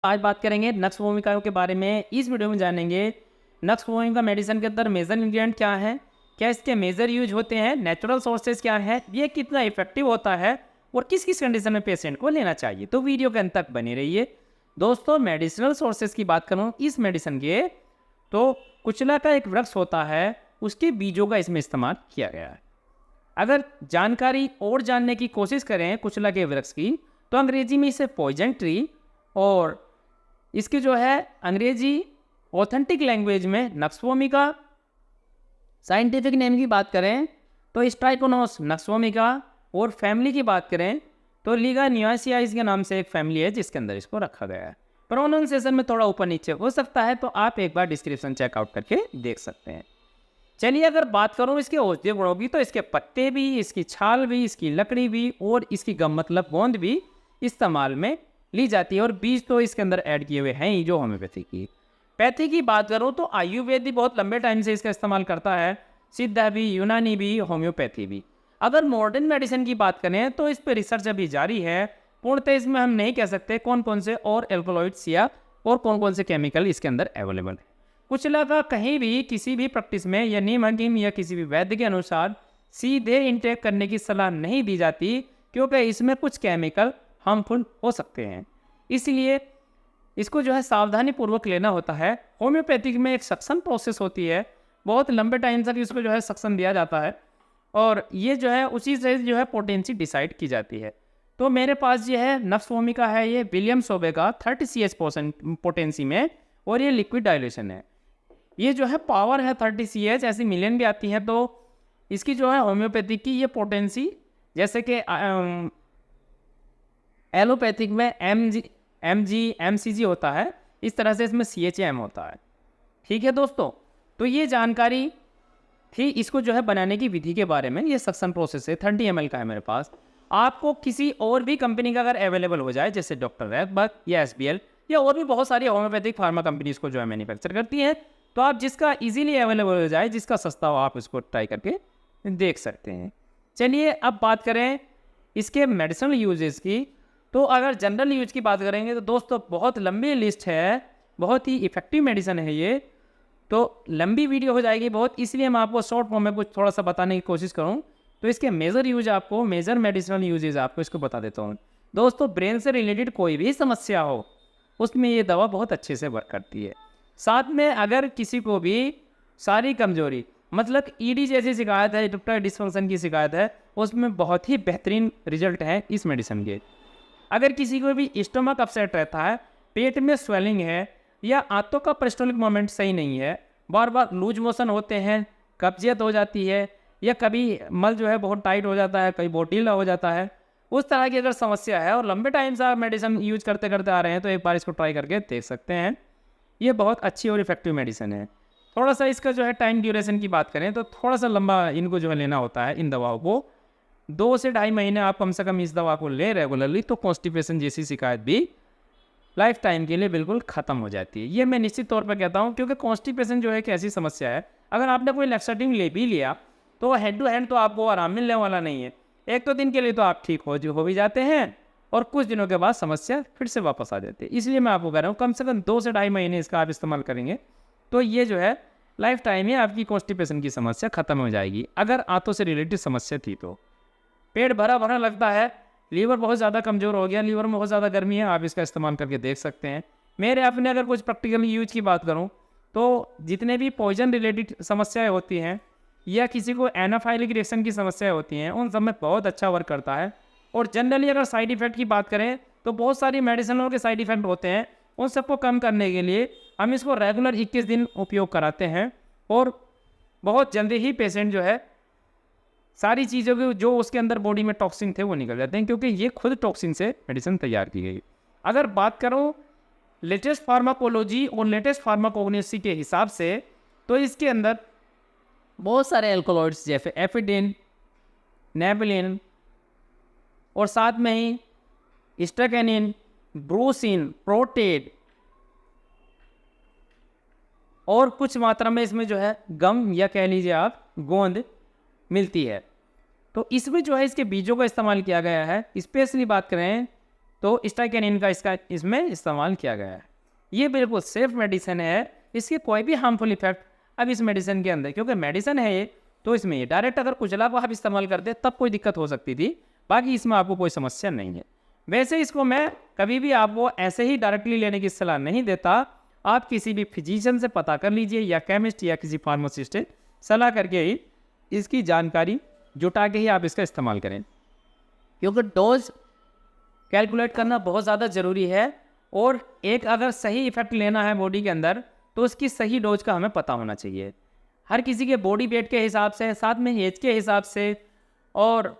आज बात करेंगे नक्स भूमिकाओं के बारे में। इस वीडियो में जानेंगे नक्स भूमिका मेडिसिन के अंदर मेजर इंग्रेडिएंट क्या है, क्या इसके मेजर यूज होते हैं, नेचुरल सोर्सेज क्या है, ये कितना इफेक्टिव होता है और किस किस कंडीशन में पेशेंट को लेना चाहिए। तो वीडियो के अंत तक बने रहिए। दोस्तों, मेडिसिनल सोर्सेज की बात करूँ इस मेडिसिन के, तो कुचला का एक वृक्ष होता है, उसके बीजों का इसमें इस्तेमाल किया गया है। अगर जानकारी और जानने की कोशिश करें कुचला के वृक्ष की, तो अंग्रेजी में इसे पॉइजन ट्री और इसकी जो है अंग्रेजी ऑथेंटिक लैंग्वेज में नक्स भूमिका, साइंटिफिक नेम की बात करें तो स्ट्राइकोनोस नक्स भूमिका, और फैमिली की बात करें तो लिगानियासियाई के नाम से एक फैमिली है जिसके अंदर इसको रखा गया है। प्रोनाउंसिएशन में थोड़ा ऊपर नीचे हो सकता है, तो आप एक बार डिस्क्रिप्शन चेकआउट करके देख सकते हैं। चलिए, अगर बात करूँ इसके औषधीय गुणों की, तो इसके पत्ते भी, इसकी छाल भी, इसकी लकड़ी भी और इसकी गम मतलब गोंद भी इस्तेमाल में ली जाती है, और बीज तो इसके अंदर ऐड किए हुए हैं ही जो होम्योपैथी की। पैथी की बात करूँ तो आयुर्वेद भी बहुत लंबे टाइम से इसका इस्तेमाल करता है, सिद्धा भी, यूनानी भी, होम्योपैथी भी। अगर मॉडर्न मेडिसिन की बात करें तो इस पर रिसर्च अभी जारी है। पूर्णतः इसमें हम नहीं कह सकते कौन कौन से और एल्कोलॉइड्स या और कौन कौन से केमिकल इसके अंदर अवेलेबल है। कुचला का कहीं भी किसी भी प्रैक्टिस में या नियम हकीम या किसी भी वैद्य के अनुसार सीधे इंटेक करने की सलाह नहीं दी जाती, क्योंकि इसमें कुछ केमिकल हार्मफुल हो सकते हैं। इसलिए इसको जो है सावधानी पूर्वक लेना होता है। होम्योपैथिक में एक सक्शन प्रोसेस होती है, बहुत लंबे टाइम तक इसको जो है सक्शन दिया जाता है, और ये जो है उसी से जो है पोटेंसी डिसाइड की जाती है। तो मेरे पास ये है नक्स भूमिका है, ये विलियम सोबे का 30 CH पोटेंसी में, और ये लिक्विड डाइल्यूशन है। ये जो है पावर है 30 CH, ऐसी मिलियन भी आती है। तो इसकी जो है होम्योपैथिक की ये पोटेंसी, जैसे कि एलोपैथिक में MG होता है, इस तरह से इसमें CHM होता है। ठीक है दोस्तों, तो ये जानकारी थी इसको जो है बनाने की विधि के बारे में। ये सक्शन प्रोसेस है, 30 ml का है मेरे पास। आपको किसी और भी कंपनी का अगर अवेलेबल हो जाए, जैसे डॉक्टर रैथबर्ग या SBL या और भी बहुत सारी होम्योपैथिक फार्मा कंपनीज को जो है मैन्युफैक्चर करती हैं, तो आप जिसका इजीली अवेलेबल हो जाए, जिसका सस्ता हो, आप इसको ट्राई करके देख सकते हैं। चलिए, अब बात करें इसके मेडिसिनल यूजेस की। तो अगर जनरल यूज की बात करेंगे तो दोस्तों बहुत लंबी लिस्ट है, बहुत ही इफेक्टिव मेडिसिन है ये, तो लंबी वीडियो हो जाएगी बहुत, इसलिए मैं आपको शॉर्ट फॉर्म में कुछ थोड़ा सा बताने की कोशिश करूँ। तो इसके मेजर यूज आपको, मेजर मेडिसिनल यूजेज आपको इसको बता देता हूँ। दोस्तों, ब्रेन से रिलेटेड कोई भी समस्या हो उसमें ये दवा बहुत अच्छे से वर्क करती है। साथ में अगर किसी को भी सारी कमजोरी मतलब ED जैसी शिकायत है, इरेक्टाइल डिस्फंक्शन की शिकायत है, उसमें बहुत ही बेहतरीन रिजल्ट है इस मेडिसिन के। अगर किसी को भी स्टमक अपसेट रहता है, पेट में स्वेलिंग है, या आंतों का पेरिस्टोलिक मोमेंट सही नहीं है, बार बार लूज मोशन होते हैं, कब्जियत हो जाती है, या कभी मल जो है बहुत टाइट हो जाता है, कभी बहुत ढीला हो जाता है, उस तरह की अगर समस्या है और लंबे टाइम से आप मेडिसिन यूज करते करते आ रहे हैं, तो एक बार इसको ट्राई करके देख सकते हैं। ये बहुत अच्छी और इफेक्टिव मेडिसिन है। थोड़ा सा इसका जो है टाइम ड्यूरेशन की बात करें तो थोड़ा सा लंबा इनको जो है लेना होता है। इन दवाओं को 2 से ढाई महीने आप कम से कम इस दवा को ले रेगुलरली, तो कॉन्स्टिपेशन जैसी शिकायत भी लाइफ टाइम के लिए बिल्कुल ख़त्म हो जाती है। ये मैं निश्चित तौर पर कहता हूँ, क्योंकि कॉन्स्टिपेशन जो है एक ऐसी समस्या है, अगर आपने कोई लैक्सेटिव ले भी लिया तो हैंड टू हैंड तो आपको आराम मिलने वाला नहीं है। 1-2 दिन के लिए तो आप ठीक हो भी जाते हैं, और कुछ दिनों के बाद समस्या फिर से वापस आ जाती है। इसलिए मैं आपको कह रहा हूँ कम से कम 2 से ढाई महीने इसका आप इस्तेमाल करेंगे, तो ये जो है लाइफ टाइम ही आपकी कॉन्स्टिपेशन की समस्या खत्म हो जाएगी। अगर आंतों से रिलेटेड समस्या थी तो पेट भरा भरा लगता है, लीवर बहुत ज़्यादा कमज़ोर हो गया, लीवर में बहुत ज़्यादा गर्मी है, आप इसका इस्तेमाल करके देख सकते हैं। मेरे अपने अगर कुछ प्रैक्टिकल यूज की बात करूं तो जितने भी पॉइजन रिलेटेड समस्याएं होती हैं या किसी को एनाफाइलिक रिएक्शन की समस्याएं होती हैं, उन सब में बहुत अच्छा वर्क करता है। और जनरली अगर साइड इफ़ेक्ट की बात करें तो बहुत सारी मेडिसिनों के साइड इफ़ेक्ट होते हैं, उन सबको कम करने के लिए हम इसको रेगुलर 21 दिन उपयोग कराते हैं, और बहुत जल्दी ही पेशेंट जो है सारी चीज़ों के जो उसके अंदर बॉडी में टॉक्सिन थे वो निकल जाते हैं, क्योंकि ये खुद टॉक्सिन से मेडिसिन तैयार की गई। अगर बात करो लेटेस्ट फार्माकोलॉजी और लेटेस्ट फार्माकोग्नोसी के हिसाब से, तो इसके अंदर बहुत सारे एल्कोलॉइड्स जैसे एफिडिन, नेबुलिन, और साथ में ही स्ट्रेकेनिन, ब्रूसिन, प्रोटेड, और कुछ मात्रा में इसमें जो है गम या कह लीजिए आप गोंद मिलती है। तो इसमें जो है इसके बीजों का इस्तेमाल किया गया है। स्पेशली बात करें तो स्टाइकेनिन का इसमें इस्तेमाल किया गया है। ये बिल्कुल सेफ मेडिसिन है, इसके कोई भी हार्मफुल इफेक्ट अब इस मेडिसिन के अंदर, क्योंकि मेडिसिन है ये, तो इसमें ये डायरेक्ट अगर कुचला को आप इस्तेमाल करते तब कोई दिक्कत हो सकती थी, बाकी इसमें आपको कोई समस्या नहीं है। वैसे इसको मैं कभी भी आपको ऐसे ही डायरेक्टली लेने की सलाह नहीं देता, आप किसी भी फिजिशियन से पता कर लीजिए या केमिस्ट या किसी फार्मासिस्ट से सलाह करके ही इसकी जानकारी जुटा के ही आप इसका इस्तेमाल करें, क्योंकि डोज कैलकुलेट करना बहुत ज़्यादा ज़रूरी है। और एक अगर सही इफेक्ट लेना है बॉडी के अंदर तो उसकी सही डोज का हमें पता होना चाहिए। हर किसी के बॉडी वेट के हिसाब से, साथ में एज के हिसाब से, और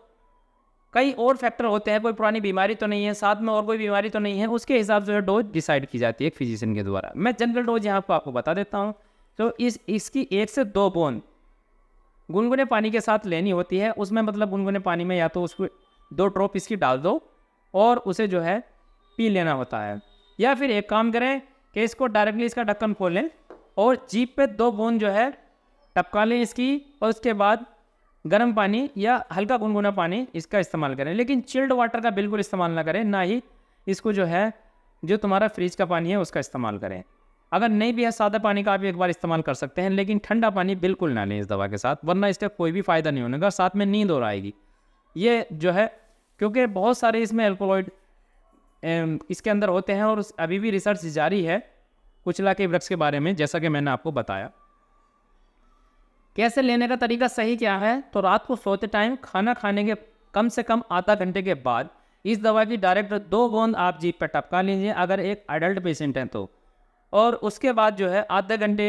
कई और फैक्टर होते हैं, कोई पुरानी बीमारी तो नहीं है, साथ में और कोई बीमारी तो नहीं है, उसके हिसाब से डोज डिसाइड की जाती है एक फिजिशियन के द्वारा। मैं जनरल डोज यहाँ पर आपको बता देता हूँ। तो इसकी 1 से 2 बूंद गुनगुने पानी के साथ लेनी होती है। उसमें मतलब गुनगुने पानी में या तो उसको 2 ड्रॉप इसकी डाल दो और उसे जो है पी लेना होता है, या फिर एक काम करें कि इसको डायरेक्टली इसका ढक्कन खोलें और जीभ पे 2 बूंद जो है टपका लें इसकी, और उसके बाद गर्म पानी या हल्का गुनगुना पानी इसका इस्तेमाल करें। लेकिन चिल्ड वाटर का बिल्कुल इस्तेमाल ना करें, ना ही इसको जो है जो तुम्हारा फ्रिज का पानी है उसका इस्तेमाल करें। अगर नहीं भी है सादा पानी का आप एक बार इस्तेमाल कर सकते हैं, लेकिन ठंडा पानी बिल्कुल ना लें इस दवा के साथ, वरना इसका कोई भी फ़ायदा नहीं होने का, साथ में नींद और आएगी। ये जो है क्योंकि बहुत सारे इसमें एल्कोलॉइड इसके अंदर होते हैं, और अभी भी रिसर्च जारी है कुचला के वृक्ष के बारे में, जैसा कि मैंने आपको बताया। कैसे लेने का तरीका सही क्या है, तो रात को सोते टाइम खाना खाने के कम से कम आधा घंटे के बाद इस दवा की डायरेक्ट 2 बूंद आप जीभ पर टपका लीजिए अगर एक एडल्ट पेशेंट है तो, और उसके बाद जो है आधे घंटे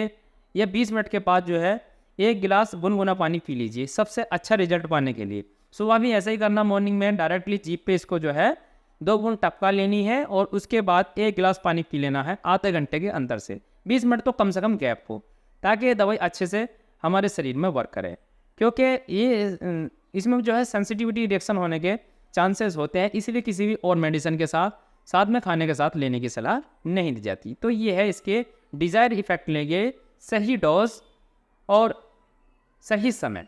या 20 मिनट के बाद जो है 1 गिलास गुनगुना पानी पी लीजिए, सबसे अच्छा रिजल्ट पाने के लिए। सुबह भी ऐसा ही करना, मॉर्निंग में डायरेक्टली जीभ पे इसको जो है 2 बूंद टपका लेनी है, और उसके बाद 1 गिलास पानी पी लेना है आधे घंटे के अंदर से 20 मिनट तो कम से कम गैप हो, ताकि ये दवाई अच्छे से हमारे शरीर में वर्क करे। क्योंकि ये इसमें जो है सेंसिटिविटी रिएक्शन होने के चांसेस होते हैं, इसलिए किसी भी और मेडिसिन के साथ में खाने के साथ लेने की सलाह नहीं दी जाती। तो ये है इसके डिज़ायर इफेक्ट लेंगे, सही डोज और सही समय।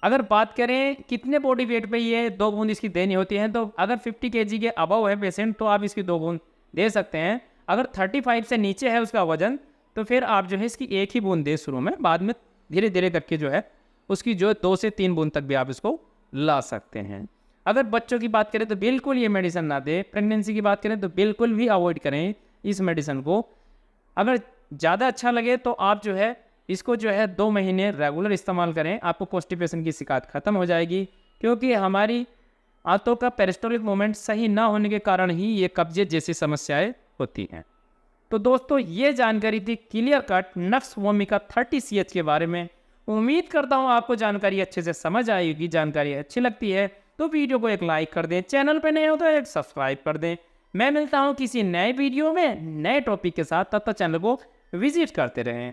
अगर बात करें कितने बॉडी वेट पे ये 2 बूंद इसकी देनी होती है, तो अगर 50 kg के अबव है पेशेंट तो आप इसकी 2 बूंद दे सकते हैं। अगर 35 से नीचे है उसका वजन, तो फिर आप जो है इसकी 1 ही बूंद दें शुरू में, बाद में धीरे धीरे करके जो है उसकी जो 2 से 3 बूंद तक भी आप इसको ला सकते हैं। अगर बच्चों की बात करें तो बिल्कुल ये मेडिसिन ना दें। प्रेगनेंसी की बात करें तो बिल्कुल भी अवॉइड करें इस मेडिसिन को। अगर ज़्यादा अच्छा लगे तो आप जो है इसको जो है 2 महीने रेगुलर इस्तेमाल करें, आपको कॉन्स्टिपेशन की शिकायत ख़त्म हो जाएगी। क्योंकि हमारी आंतों का पेरिस्टोलिक मूवमेंट सही ना होने के कारण ही ये कब्जे जैसी समस्याएं होती हैं। तो दोस्तों ये जानकारी थी clear cut nux vomica 30CH के बारे में। उम्मीद करता हूँ आपको जानकारी अच्छे से समझ आएगी। जानकारी अच्छी लगती है तो वीडियो को एक लाइक कर दें, चैनल पर नए हो तो एक सब्सक्राइब कर दें। मैं मिलता हूँ किसी नए वीडियो में नए टॉपिक के साथ, तब तक चैनल को विजिट करते रहें।